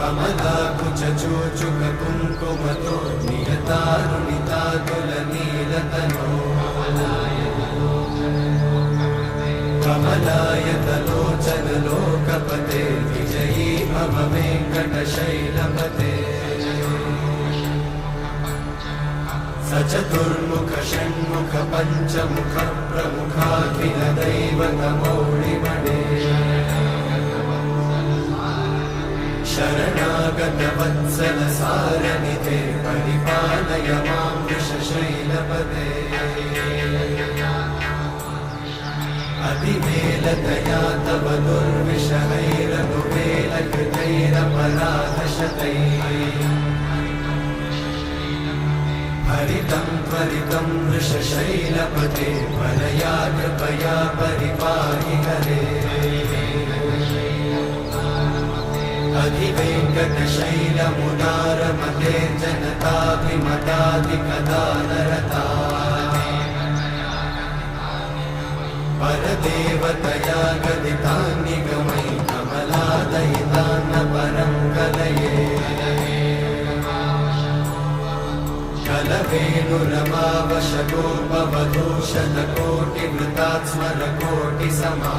कमलाकुचूचुक कुङ्कुमतो नियतारुणितातुलनीलतनो कमलायतलोचन लोकपते विजयी भव वेङ्कटशैलपते सचतुर्मुख षण्मुख पञ्चमुख प्रमुखाखिल दैवतमौळिमणे शरणागत वत्सल सारनिधे परिपालय मां वृषशैलपते अतिवेलतया तव दुर्विषहैरनुवेलकृतैरपराधशतैः हरितं त्वरितं वृषशैलपते परया कृपया परिपाहि हरे अधिवेङ्कटशैलमुदारमते जनताभिमताधिकदानरता परदेवतया गदितान्निगमै कमलादयितान्न परं कलये कलवेणुरमावशगोपवधूषणकोटिवृतात् स्मरकोटिसमा